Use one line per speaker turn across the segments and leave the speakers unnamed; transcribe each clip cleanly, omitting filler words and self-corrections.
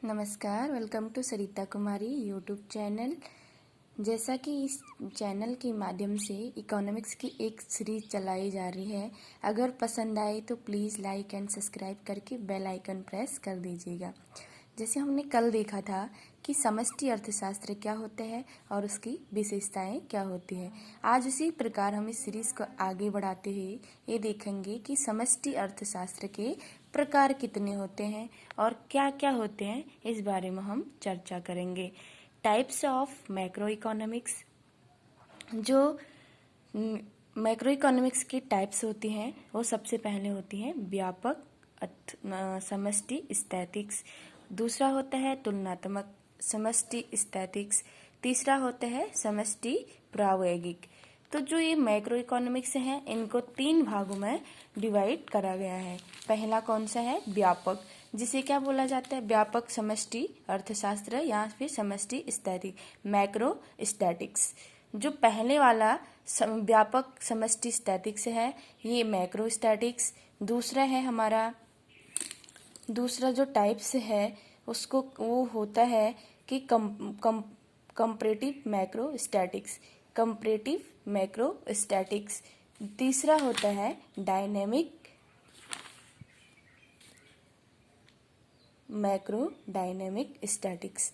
नमस्कार, welcome to Sarita Kumari YouTube channel. जैसा कि इस चैनल के माध्यम से इकोनॉमिक्स की एक सीरीज चलाई जा रही है, अगर पसंद आए तो प्लीज़ लाइक एंड सब्सक्राइब करके बेल आइकन प्रेस कर दीजिएगा। जैसे हमने कल देखा था कि समष्टि अर्थशास्त्र क्या होता है और उसकी विशेषताएं क्या होती है, आज उसी प्रकार हम इस सीरीज़ को आगे बढ़ाते हुए ये देखेंगे कि समष्टि अर्थशास्त्र के प्रकार कितने होते हैं और क्या क्या होते हैं, इस बारे में हम चर्चा करेंगे। Types of macro economics. जो मैक्रो इकोनॉमिक्स की टाइप्स होती हैं वो सबसे पहले होती हैं व्यापक समष्टि स्थैतिक्स, दूसरा होता है तुलनात्मक समष्टि स्थैतिक्स, तीसरा होता है समष्टि प्रायोगिक। तो जो ये मैक्रो इकोनॉमिक्स हैं इनको 3 भागों में डिवाइड करा गया है। पहला कौन सा है? व्यापक, जिसे क्या बोला जाता है? व्यापक समष्टि अर्थशास्त्र या फिर समष्टि स्थैतिक, मैक्रो स्टैटिक्स। जो पहले वाला व्यापक समष्टि स्टैटिक्स है ये मैक्रो स्टैटिक्स। दूसरा है हमारा, दूसरा जो टाइप्स है उसको वो होता है कि comparative macro statics, comparative macro statics. तीसरा होता है डायनेमिक मैक्रो डायनेमिक स्टैटिक्स।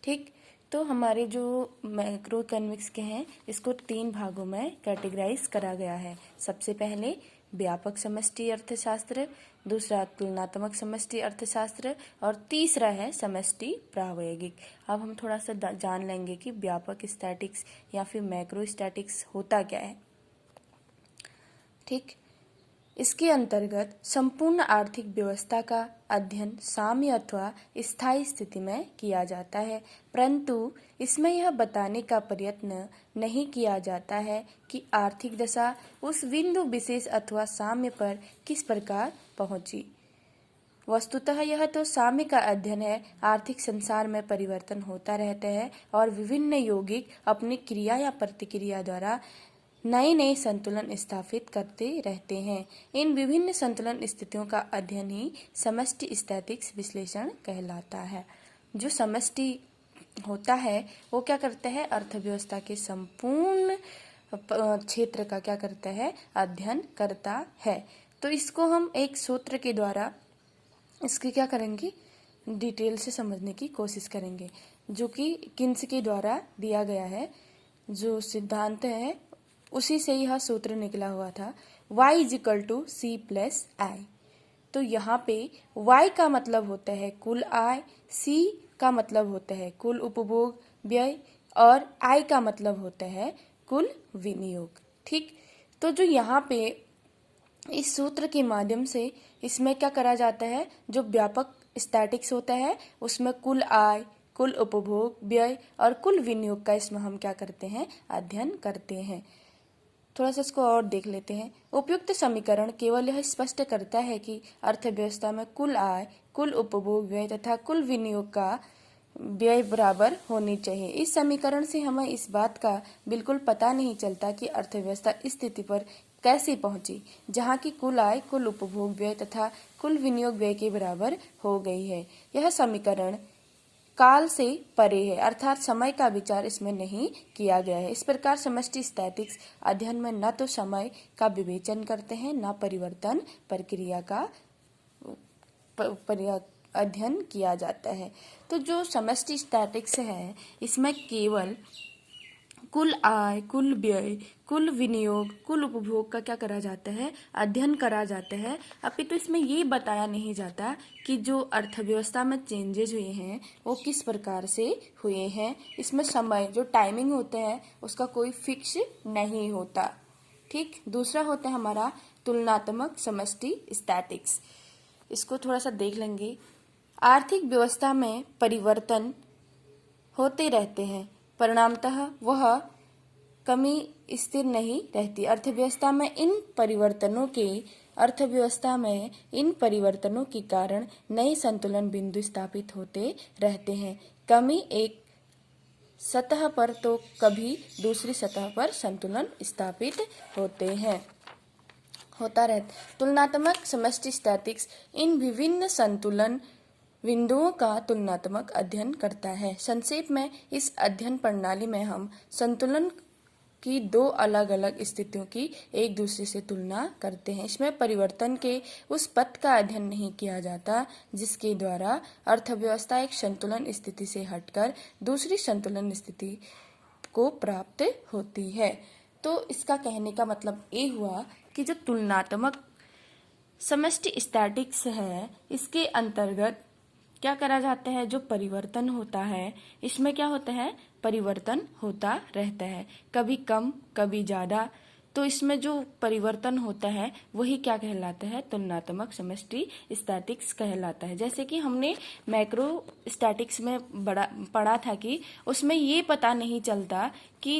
ठीक, तो हमारे जो मैक्रो इकोनॉमिक्स के हैं इसको 3 भागों में कैटेगराइज करा गया है। सबसे पहले व्यापक समष्टि अर्थशास्त्र, दूसरा तुलनात्मक समष्टि अर्थशास्त्र और तीसरा है समष्टि प्रायोगिक। अब हम थोड़ा सा जान लेंगे कि व्यापक स्टैटिक्स या फिर मैक्रो स्टैटिक्स होता क्या है। ठीक, इसके अंतर्गत संपूर्ण आर्थिक व्यवस्था का अध्ययन साम्य अथवा स्थायी स्थिति में किया जाता है, परंतु इसमें यह बताने का प्रयत्न नहीं किया जाता है कि आर्थिक दशा उस बिंदु विशेष अथवा साम्य पर किस प्रकार पहुंची। वस्तुतः यह तो साम्य का अध्ययन है। आर्थिक संसार में परिवर्तन होता रहता है और विभिन्न यौगिक अपनी क्रिया या प्रतिक्रिया द्वारा नए नए संतुलन स्थापित करते रहते हैं। इन विभिन्न संतुलन स्थितियों का अध्ययन ही समष्टि स्थैतिक्स विश्लेषण कहलाता है। जो समष्टि होता है वो क्या करता है? अर्थव्यवस्था के संपूर्ण क्षेत्र का क्या करता है? अध्ययन करता है। तो इसको हम एक सूत्र के द्वारा इसकी क्या करेंगे? डिटेल से समझने की कोशिश करेंगे, जो कि किन्स के द्वारा दिया गया है। जो सिद्धांत है उसी से यह सूत्र निकला हुआ था, y = C+I। तो यहाँ पे y का मतलब होता है कुल आय, c का मतलब होता है कुल उपभोग व्यय और i का मतलब होता है कुल विनियोग। ठीक, तो जो यहाँ पे इस सूत्र के माध्यम से इसमें क्या करा जाता है, जो व्यापक स्टैटिक्स होता है उसमें कुल आय, कुल उपभोग व्यय और कुल विनियोग का इसमें हम क्या करते हैं? अध्ययन करते हैं। थोड़ा सा इसको और देख लेते हैं। उपयुक्त समीकरण केवल यह स्पष्ट करता है कि अर्थव्यवस्था में कुल आय, कुल उपभोग व्यय तथा कुल विनियोग का व्यय बराबर होनी चाहिए। इस समीकरण से हमें इस बात का बिल्कुल पता नहीं चलता कि अर्थव्यवस्था इस स्थिति पर कैसे पहुंची जहां की कुल आय, कुल उपभोग व्यय तथा कुल विनियोग व्यय के बराबर हो गई है। यह समीकरण काल से परे है, अर्थात समय का विचार इसमें नहीं किया गया है। इस प्रकार समष्टि स्थैतिक्स अध्ययन में न तो समय का विवेचन करते हैं, न परिवर्तन प्रक्रिया का अध्ययन किया जाता है। तो जो समष्टि स्टैटिक्स है इसमें केवल कुल आय, कुल व्यय, कुल विनियोग, कुल उपभोग का क्या करा जाता है? अध्ययन करा जाता है। अभी तो इसमें ये बताया नहीं जाता कि जो अर्थव्यवस्था में चेंजेज हुए हैं वो किस प्रकार से हुए हैं। इसमें समय, जो टाइमिंग होता है उसका कोई फिक्स नहीं होता। ठीक, दूसरा होता है हमारा तुलनात्मक समष्टि स्टैटिक्स। इसको थोड़ा सा देख लेंगे। आर्थिक व्यवस्था में परिवर्तन होते रहते हैं, परिणामतः वह कमी स्थिर नहीं रहती। अर्थव्यवस्था में इन परिवर्तनों के कारण नए संतुलन बिंदु स्थापित होते रहते हैं। कमी एक सतह पर तो कभी दूसरी सतह पर संतुलन स्थापित होता रहता। तुलनात्मक समष्टि स्टैटिक्स इन विभिन्न संतुलन बिंदुओं का तुलनात्मक अध्ययन करता है। संक्षेप में इस अध्ययन प्रणाली में हम संतुलन की दो अलग अलग स्थितियों की एक दूसरे से तुलना करते हैं। इसमें परिवर्तन के उस पथ का अध्ययन नहीं किया जाता जिसके द्वारा अर्थव्यवस्था एक संतुलन स्थिति से हटकर दूसरी संतुलन स्थिति को प्राप्त होती है। तो इसका कहने का मतलब ये हुआ कि जो तुलनात्मक समष्टि स्टैटिक्स है, इसके अंतर्गत क्या करा जाता है, जो परिवर्तन होता है इसमें क्या होता है, परिवर्तन होता रहता है, कभी कम कभी ज़्यादा। तो इसमें जो परिवर्तन होता है वही क्या कहलाता है, तुलनात्मक समष्टि स्टैटिक्स कहलाता है। जैसे कि हमने मैक्रो स्टैटिक्स में पढ़ा था कि उसमें ये पता नहीं चलता कि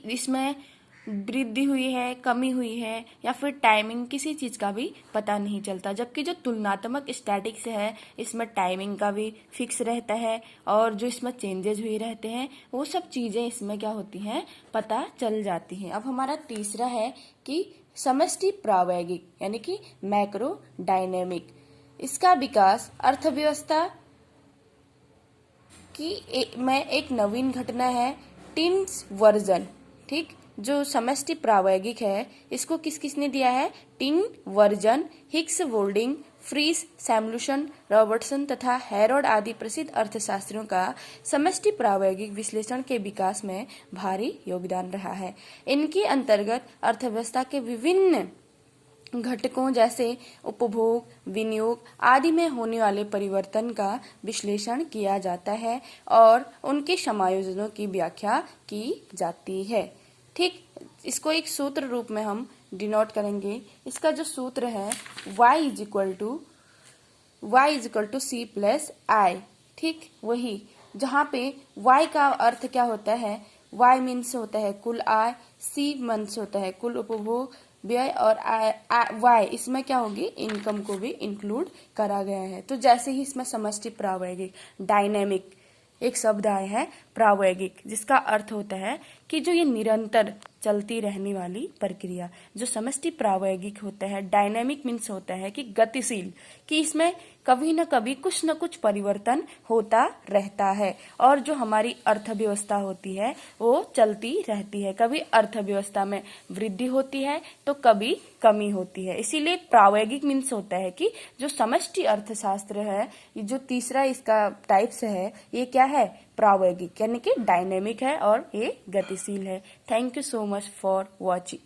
इसमें वृद्धि हुई है, कमी हुई है या फिर टाइमिंग, किसी चीज़ का भी पता नहीं चलता। जबकि जो तुलनात्मक स्टैटिक्स है इसमें टाइमिंग का भी फिक्स रहता है और जो इसमें चेंजेस हुए रहते हैं वो सब चीज़ें इसमें क्या होती हैं, पता चल जाती हैं। अब हमारा तीसरा है कि समष्टि प्रावैगिक यानी कि मैक्रो डायनेमिक। इसका विकास अर्थव्यवस्था की में एक नवीन घटना है, टिन्स वर्जन। ठीक, जो समष्टि प्रावैगिक है इसको किसने दिया है, Tinbergen, Hicks Boulding, Frisch, Samuelson, Robertson तथा हेरोड आदि प्रसिद्ध अर्थशास्त्रियों का समष्टि प्रावैगिक विश्लेषण के विकास में भारी योगदान रहा है। इनके अंतर्गत अर्थव्यवस्था के विभिन्न घटकों जैसे उपभोग, विनियोग आदि में होने वाले परिवर्तन का विश्लेषण किया जाता है और उनके समायोजनों की व्याख्या की जाती है। ठीक, इसको एक सूत्र रूप में हम डिनोट करेंगे। इसका जो सूत्र है y is equal to C plus I. ठीक, वही जहाँ पे y का अर्थ क्या होता है, y मीन्स होता है कुल आय, c मीन्स होता है कुल उपभोग व्यय और y इसमें क्या होगी, इनकम को भी इंक्लूड करा गया है। तो जैसे ही इसमें समष्टि प्रावैगिक डायनेमिक एक शब्द आया है प्रावैगिक, जिसका अर्थ होता है कि जो ये निरंतर चलती रहने वाली प्रक्रिया। जो समष्टि प्रावैगिक होता है, डायनेमिक मीन्स होता है कि गतिशील, कि इसमें कभी न कभी कुछ न कुछ परिवर्तन होता रहता है और जो हमारी अर्थव्यवस्था होती है वो चलती रहती है। कभी अर्थव्यवस्था में वृद्धि होती है तो कभी कमी होती है। इसीलिए प्रावैगिक मीन्स होता है कि जो समष्टि अर्थशास्त्र है, जो तीसरा इसका टाइप्स है, ये क्या है, प्रावैगिक यानी कि डायनेमिक है और ये गतिशील है। Thank you so much for watching.